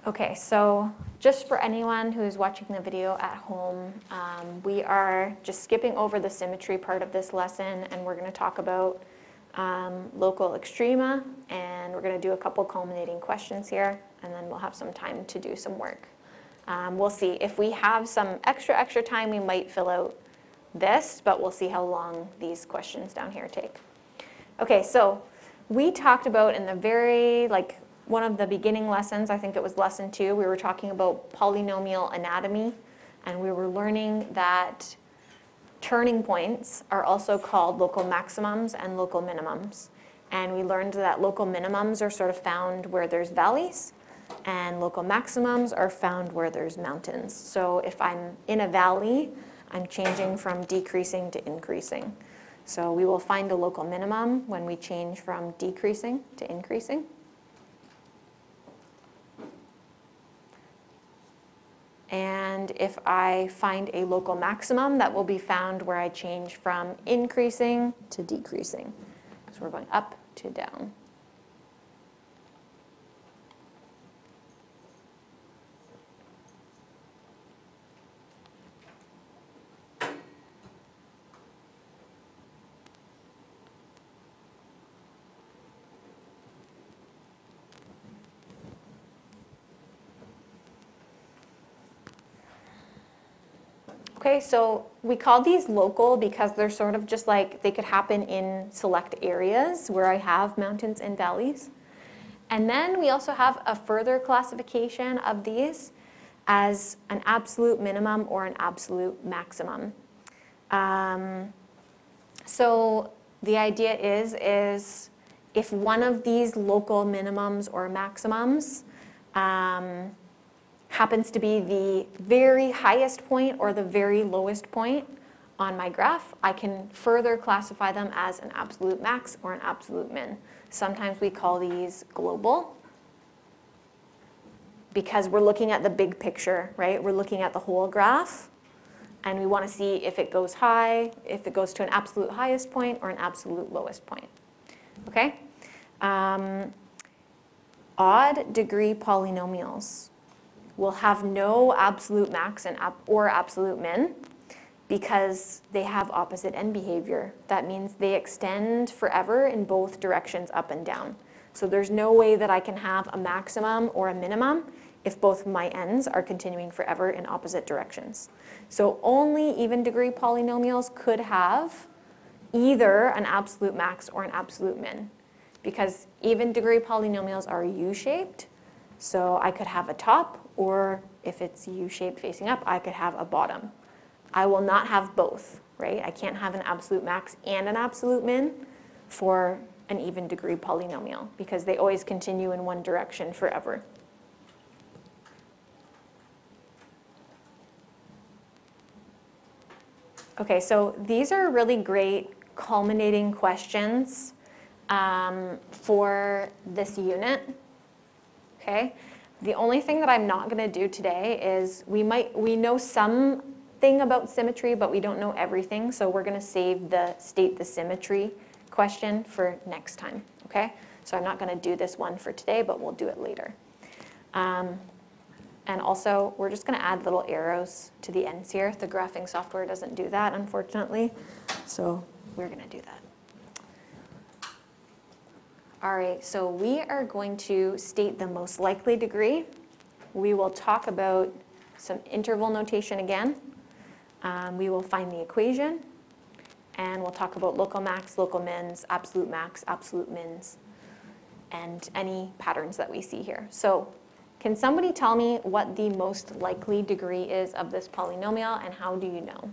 Okay, so just for anyone who's watching the video at home, we are just skipping over the symmetry part of this lesson, and we're going to talk about local extrema, and we're going to do a couple culminating questions here, and then we'll have some time to do some work. We'll see. If we have some extra time, we might fill out this, but we'll see how long these questions down here take. Okay, so we talked about in the very, one of the beginning lessons, I think it was lesson 2, we were talking about polynomial anatomy, and we were learning that turning points are also called local maximums and local minimums. And we learned that local minimums are sort of found where there's valleys, and local maximums are found where there's mountains. So if I'm in a valley, I'm changing from decreasing to increasing. So we will find a local minimum when we change from decreasing to increasing. And if I find a local maximum, that will be found where I change from increasing to decreasing. So we're going up to down. Okay, so we call these local because they're sort of just like, they could happen in select areas where I have mountains and valleys. And then we also have a further classification of these as an absolute minimum or an absolute maximum. So the idea is if one of these local minimums or maximums happens to be the very highest point or the very lowest point on my graph, I can further classify them as an absolute max or an absolute min. Sometimes we call these global because we're looking at the big picture, right? We're looking at the whole graph, and we want to see if it goes high, if it goes to an absolute highest point or an absolute lowest point. Okay? Odd degree polynomials will have no absolute max or absolute min because they have opposite end behavior. That means they extend forever in both directions, up and down. So there's no way that I can have a maximum or a minimum if both my ends are continuing forever in opposite directions. So only even degree polynomials could have either an absolute max or an absolute min, because even degree polynomials are U-shaped. So I could have a top, or if it's U-shaped facing up, I could have a bottom. I will not have both, right? I can't have an absolute max and an absolute min for an even degree polynomial because they always continue in one direction forever. Okay, so these are really great culminating questions for this unit. Okay, the only thing that I'm not going to do today is we know something about symmetry, but we don't know everything. So we're going to save the state the symmetry question for next time. Okay, so I'm not going to do this one for today, but we'll do it later. And also, we're just going to add little arrows to the ends here. The graphing software doesn't do that, unfortunately. So we're going to do that. All right, so we are going to state the most likely degree. We will talk about some interval notation again. We will find the equation, and we'll talk about local max, local mins, absolute max, absolute mins, and any patterns that we see here. So can somebody tell me what the most likely degree is of this polynomial, and how do you know?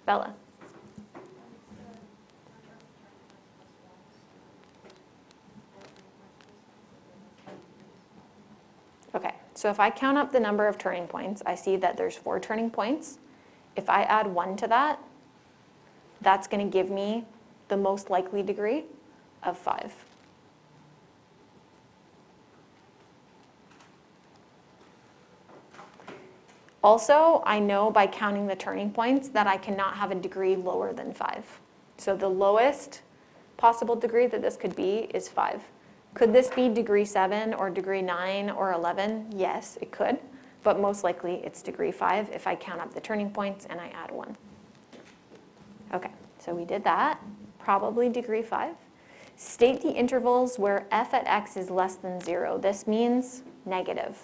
Bella. Okay, so if I count up the number of turning points, I see that there's 4 turning points. If I add 1 to that, that's going to give me the most likely degree of 5. Also, I know by counting the turning points that I cannot have a degree lower than 5. So the lowest possible degree that this could be is 5. Could this be degree 7 or degree 9 or 11? Yes, it could. But most likely it's degree 5 if I count up the turning points and I add 1. Okay, so we did that. Probably degree 5. State the intervals where f at x is less than 0. This means negative.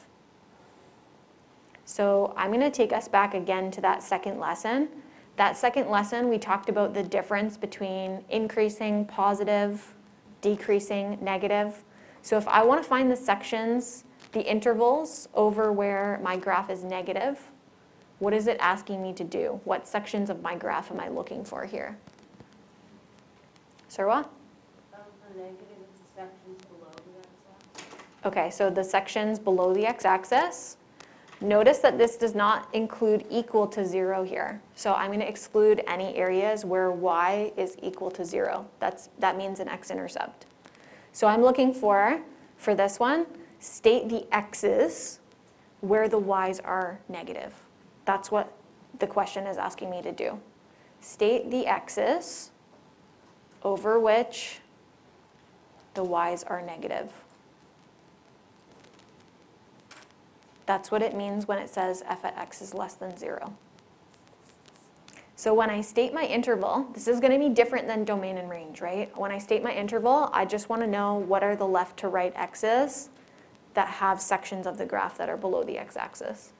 So I'm going to take us back again to that second lesson. That second lesson, we talked about the difference between increasing, positive, decreasing, negative. So if I want to find the sections, the intervals over where my graph is negative, what is it asking me to do? What sections of my graph am I looking for here? Sarwa? The negative is the sections below the x-axis. Okay, so the sections below the x-axis. Notice that this does not include equal to 0 here. So I'm going to exclude any areas where y is equal to 0. That means an x-intercept. So I'm looking for this one, state the x's where the y's are negative. That's what the question is asking me to do. State the x's over which the y's are negative. That's what it means when it says f at x is less than 0. So when I state my interval, this is going to be different than domain and range, right? When I state my interval, I just want to know what are the left to right x's that have sections of the graph that are below the x-axis.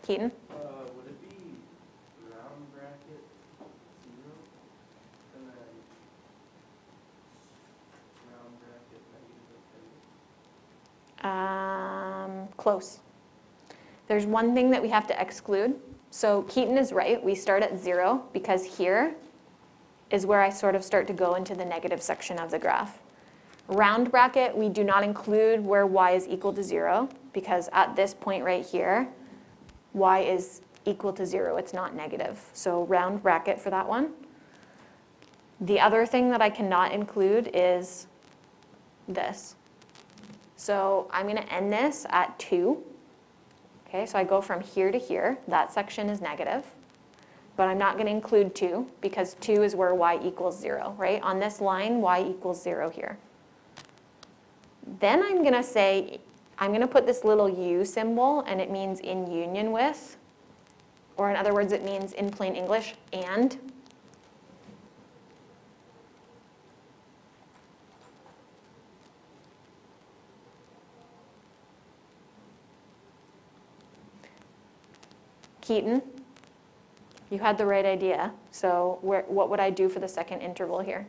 Keaton? Would it be round bracket 0 and then round bracket negative? Close. There's one thing that we have to exclude. So Keaton is right. We start at 0 because here is where I sort of start to go into the negative section of the graph. Round bracket, we do not include where y is equal to 0 because at this point right here, y is equal to 0. It's not negative. So round bracket for that one. The other thing that I cannot include is this. So I'm going to end this at 2. Okay, so I go from here to here. That section is negative. But I'm not going to include 2 because 2 is where y equals 0, right? On this line, y equals 0 here. Then I'm going to say, I'm going to put this little u symbol, and it means in union with, or in other words, it means in plain English, and. Keaton, you had the right idea. So what would I do for the second interval here?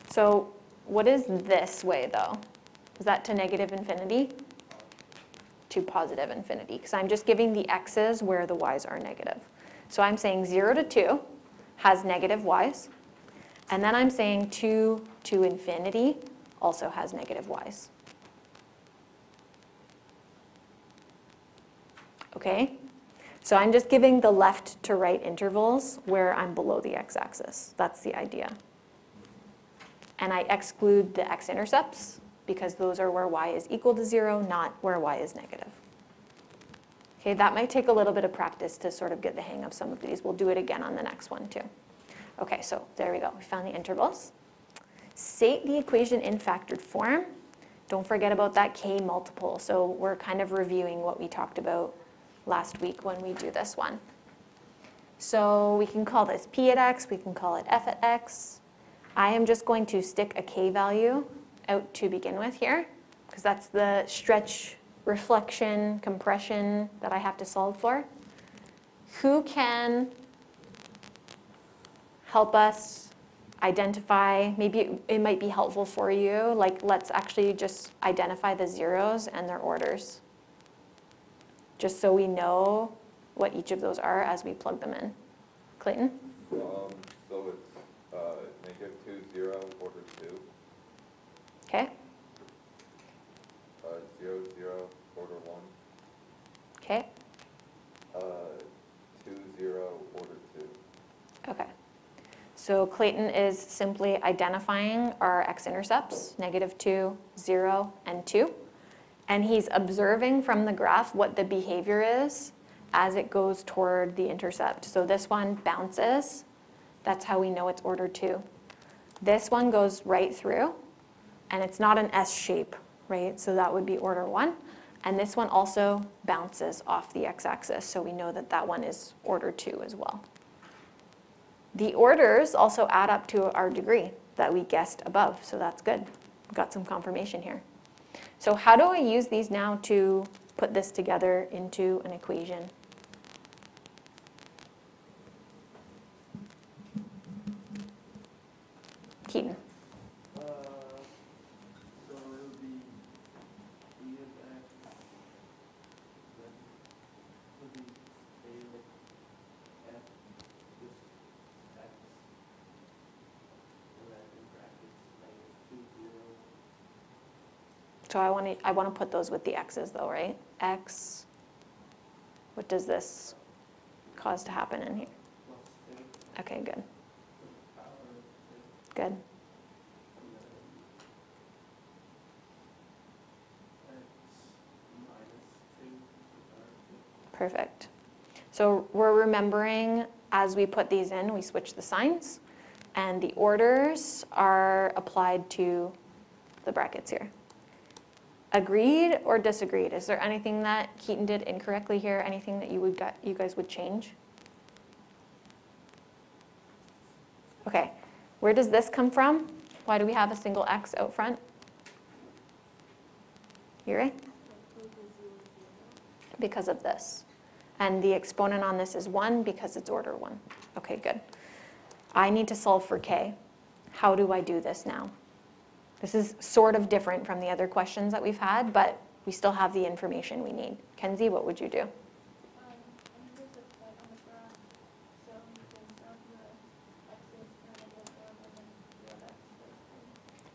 So what is this way, though? Is that to negative infinity? To positive infinity, because I'm just giving the x's where the y's are negative. So I'm saying 0 to 2 has negative y's. And then I'm saying 2 to infinity also has negative y's. Okay? So I'm just giving the left to right intervals where I'm below the x-axis. That's the idea. And I exclude the x-intercepts because those are where y is equal to 0, not where y is negative. Okay, that might take a little bit of practice to sort of get the hang of some of these. We'll do it again on the next one too. Okay, so there we go. We found the intervals. State the equation in factored form. Don't forget about that k multiple. So we're kind of reviewing what we talked about last week when we do this one. So we can call this p at x. We can call it f at x. I am just going to stick a k value out to begin with here, because that's the stretch, reflection, compression that I have to solve for. Who can help us identify, maybe it might be helpful for you, like let's actually just identify the zeros and their orders, just so we know what each of those are as we plug them in. Clayton? So it's -2, 0, order 2. Okay. 0, 0, order 1. Okay. 2, 0, order 2. Okay. So Clayton is simply identifying our x-intercepts, -2, 0, and 2. And he's observing from the graph what the behavior is as it goes toward the intercept. So this one bounces. That's how we know it's order 2. This one goes right through, and it's not an S shape, right? So that would be order 1. And this one also bounces off the x-axis, so we know that that one is order 2 as well. The orders also add up to our degree that we guessed above, so that's good. We've got some confirmation here. So how do I use these now to put this together into an equation? Keaton. So it would be E of X, then would be A of F, this X, and then in brackets, -2, 0. So I want to put those with the x's though, right? X, what does this cause to happen in here? +2 Okay, good, to the power of 2, good. and then X -2 to the power of 2. Perfect. So we're remembering as we put these in, we switch the signs, and the orders are applied to the brackets here. Agreed or disagreed? Is there anything that Keaton did incorrectly here? Anything that you guys would change? Okay, where does this come from? Why do we have a single x out front? You right? Because of this. And the exponent on this is 1 because it's order 1. Okay, good. I need to solve for k. How do I do this now? This is sort of different from the other questions that we've had, but we still have the information we need. Kenzie, what would you do?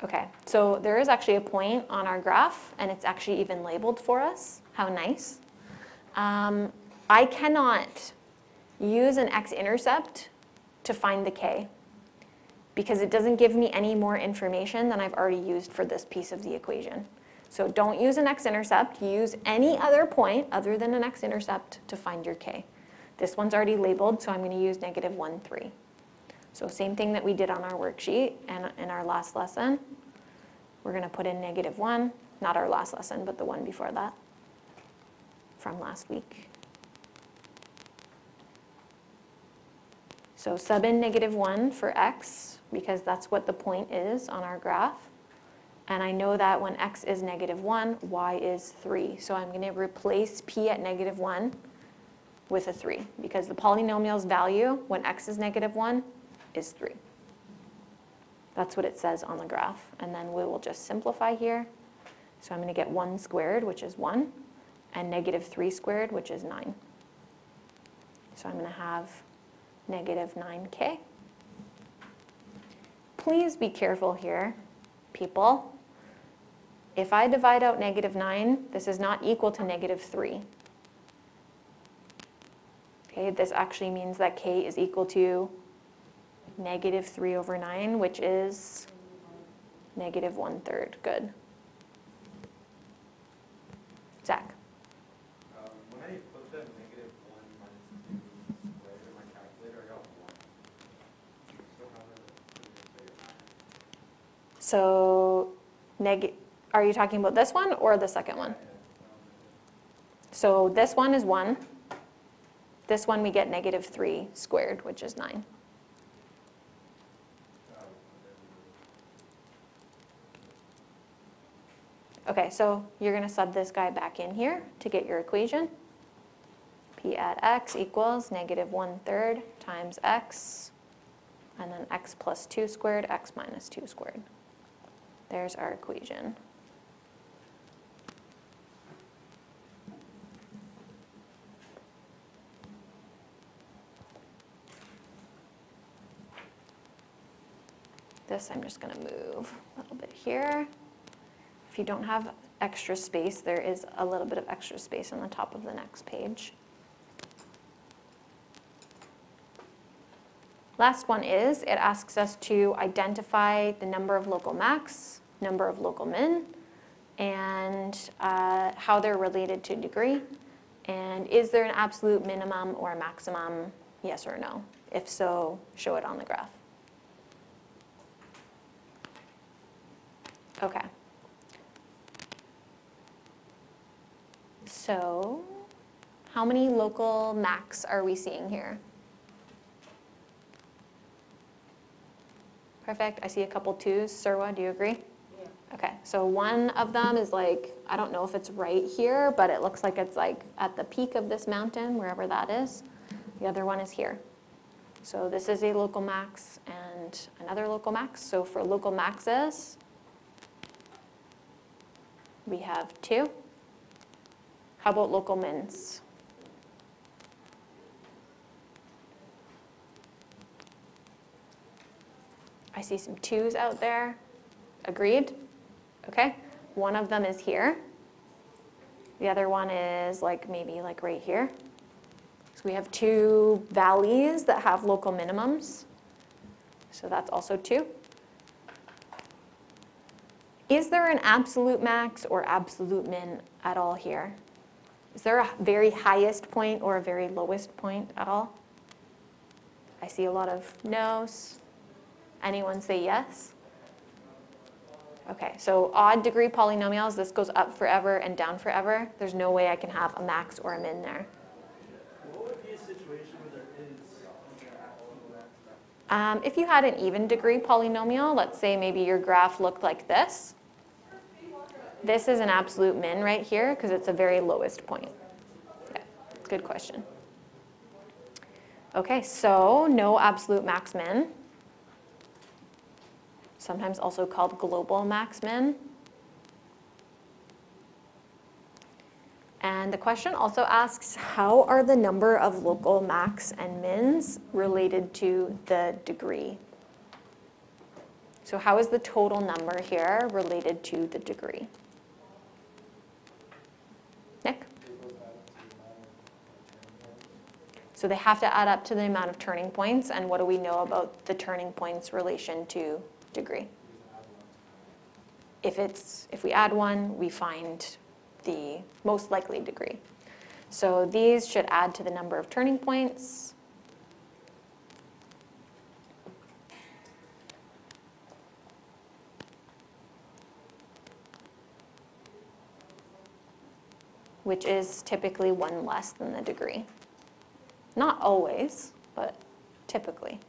Okay, so there is actually a point on our graph, and it's actually even labeled for us. How nice. I cannot use an x-intercept to find the k, because it doesn't give me any more information than I've already used for this piece of the equation. So don't use an x-intercept. Use any other point other than an x-intercept to find your k. This one's already labeled, so I'm going to use -1, 3. So same thing that we did on our worksheet and in our last lesson. We're going to put in -1, not our last lesson, but the one before that from last week. So sub in -1 for x, because that's what the point is on our graph. And I know that when x is -1, y is 3. So I'm going to replace p at -1 with a 3, because the polynomial's value when x is -1 is 3. That's what it says on the graph. And then we will just simplify here. So I'm going to get 1 squared, which is 1, and -3 squared, which is 9. So I'm going to have -9k. Please be careful here, people. If I divide out -9, this is not equal to -3. Okay, this actually means that k is equal to -3 over 9, which is -1/3. Good. Zach. When I put the -1 minus 2 squared in my calculator, I got 1. So how do I figure that? So, are you talking about this one or the second one? So this one is 1. This one we get -3 squared, which is 9. Okay, so you're going to sub this guy back in here to get your equation. P at x equals -1/3 times x, and then x plus 2 squared, x minus 2 squared. There's our equation. This I'm just going to move a little bit here. If you don't have extra space, there is a little bit of extra space on the top of the next page. Last one is, it asks us to identify the number of local max, number of local min, and how they're related to degree. And is there an absolute minimum or a maximum, yes or no? If so, show it on the graph. Okay. So, how many local max are we seeing here? Perfect. I see a couple twos. Surwa, do you agree? Yeah. Okay, so one of them is like, I don't know if it's right here, but it looks like it's like at the peak of this mountain, wherever that is. The other one is here. So this is a local max and another local max. So for local maxes, we have 2. How about local mins? I see some 2s out there. Agreed? Okay. One of them is here. The other one is like maybe like right here. So we have 2 valleys that have local minimums. So that's also 2. Is there an absolute max or absolute min at all here? Is there a very highest point or a very lowest point at all? I see a lot of no's. Anyone say yes? Okay, so odd degree polynomials, this goes up forever and down forever. There's no way I can have a max or a min there. What would be a situation where there is like an absolute max? If you had an even degree polynomial, let's say maybe your graph looked like this. This is an absolute min right here because it's a very lowest point. Yeah, good question. Okay, so no absolute max min. Sometimes also called global max min. And the question also asks, how are the number of local max and mins related to the degree? So how is the total number here related to the degree? Nick? So they have to add up to the amount of turning points, and what do we know about the turning points relation to degree? If we add 1, we find the most likely degree. So these should add to the number of turning points. Which is typically 1 less than the degree. Not always, but typically.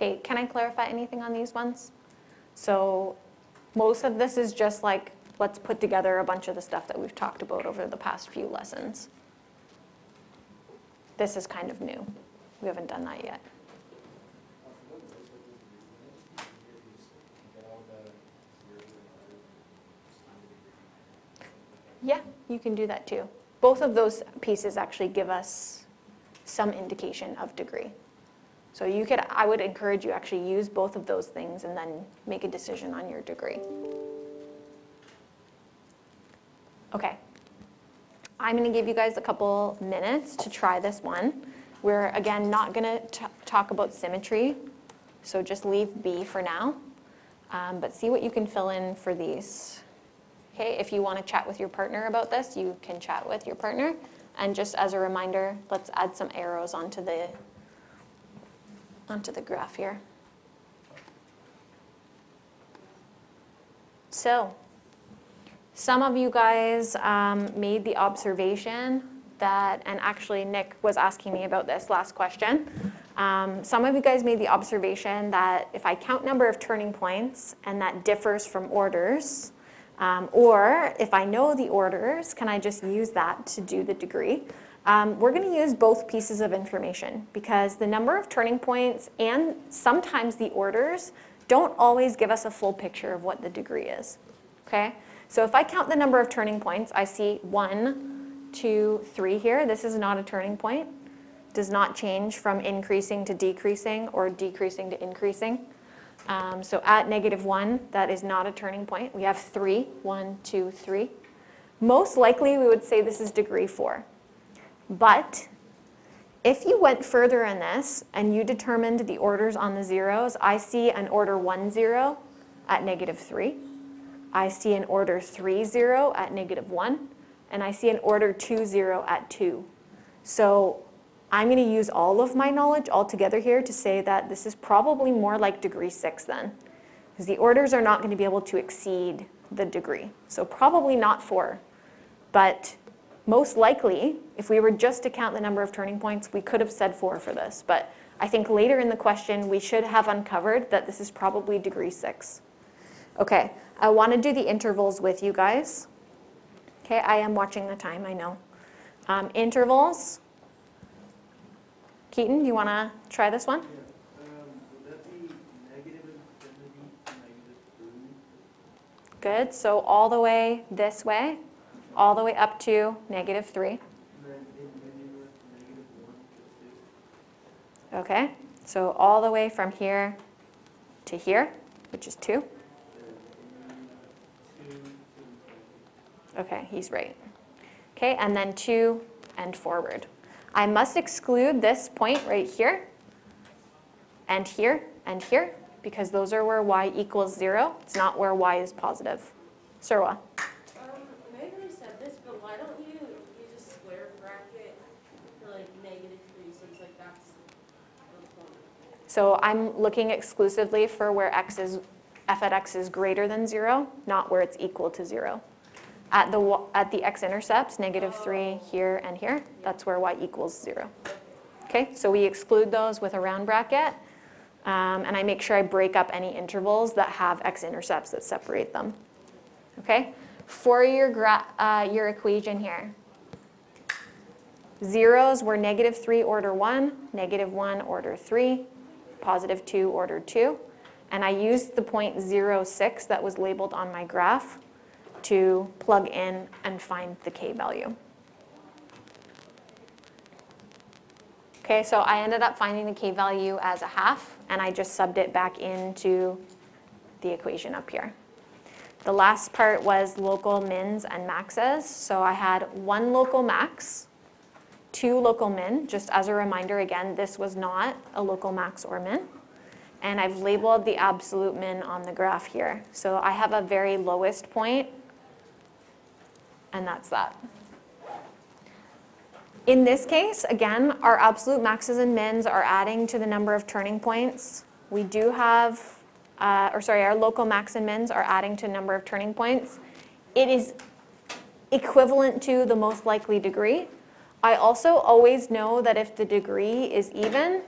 Okay, can I clarify anything on these ones? So most of this is just like, let's put together a bunch of the stuff that we've talked about over the past few lessons. This is kind of new. We haven't done that yet. Yeah, you can do that too. Both of those pieces actually give us some indication of degree. So you could, I would encourage you actually use both of those things and then make a decision on your degree. Okay, I'm going to give you guys a couple minutes to try this one. We're, again, not going to talk about symmetry, so just leave B for now. But see what you can fill in for these. Okay, if you want to chat with your partner about this, you can chat with your partner. And just as a reminder, let's add some arrows onto the graph here. So, some of you guys made the observation that, and actually Nick was asking me about this last question. Some of you guys made the observation that if I count number of turning points and that differs from orders, or if I know the orders, can I just use that to do the degree? We're going to use both pieces of information because the number of turning points and sometimes the orders don't always give us a full picture of what the degree is. Okay? So if I count the number of turning points, I see 1, 2, 3 here. This is not a turning point. Does not change from increasing to decreasing or decreasing to increasing. So at -1, that is not a turning point. We have 3, 1, 2, 3. Most likely we would say this is degree 4. But if you went further in this and you determined the orders on the zeros, I see an order 1, 0 at -3. I see an order 3, 0 at -1. And I see an order 2, 0 at 2. So I'm going to use all of my knowledge all together here to say that this is probably more like degree 6 then. Because the orders are not going to be able to exceed the degree. So probably not 4. But most likely, if we were just to count the number of turning points, we could have said 4 for this. But I think later in the question, we should have uncovered that this is probably degree 6. Okay, I want to do the intervals with you guys. Okay, I am watching the time, I know. Intervals. Keaton, do you want to try this one? Yeah. Would that be negative infinity to -3? Good, so all the way this way, all the way up to -3. And then infinity with -1 to 2? Okay, so all the way from here to here, which is 2. Then infinity 2 to infinity. Okay, he's right. Okay, and then 2 and forward. I must exclude this point right here, and here, because those are where y equals 0. It's not where y is positive. Surwa. Maybe I said this, but why don't you use a square bracket for like -3, since like that's the point? So I'm looking exclusively for where f at x is greater than 0, not where it's equal to 0. At the x-intercepts, -3 here and here, that's where y equals 0. Okay, so we exclude those with a round bracket, and I make sure I break up any intervals that have x-intercepts that separate them. Okay, for your equation here, zeros were -3 order 1, -1 order 3, +2 order 2, and I used the point 0.06 that was labeled on my graph to plug in and find the k value. Okay, so I ended up finding the k value as 1/2, and I just subbed it back into the equation up here. The last part was local mins and maxes. So I had 1 local max, 2 local min. Just as a reminder, again, this was not a local max or min. And I've labeled the absolute min on the graph here. So I have a very lowest point, and that's that. In this case, again, our absolute maxes and mins are adding to the number of turning points. We do have, our local max and mins are adding to the number of turning points. It is equivalent to the most likely degree. I also always know that if the degree is even,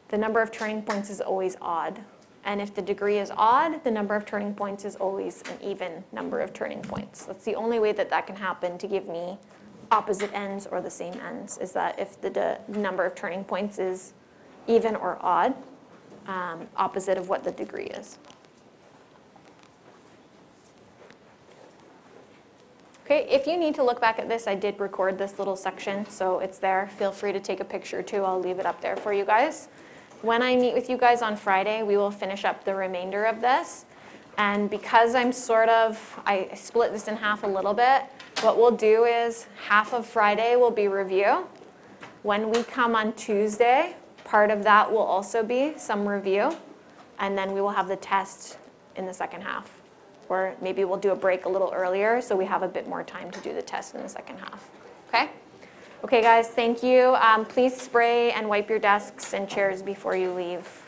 the number of turning points is always odd. And if the degree is odd, the number of turning points is always an even number of turning points. That's the only way that that can happen to give me opposite ends or the same ends, is that if the number of turning points is even or odd, opposite of what the degree is. Okay, if you need to look back at this, I did record this little section, so it's there. Feel free to take a picture too. I'll leave it up there for you guys. When I meet with you guys on Friday, we will finish up the remainder of this. And because I split this in half a little bit, what we'll do is half of Friday will be review. When we come on Tuesday, part of that will also be some review. And then we will have the test in the second half. Or maybe we'll do a break a little earlier so we have a bit more time to do the test in the second half. Okay? Okay, guys, thank you. Please spray and wipe your desks and chairs before you leave.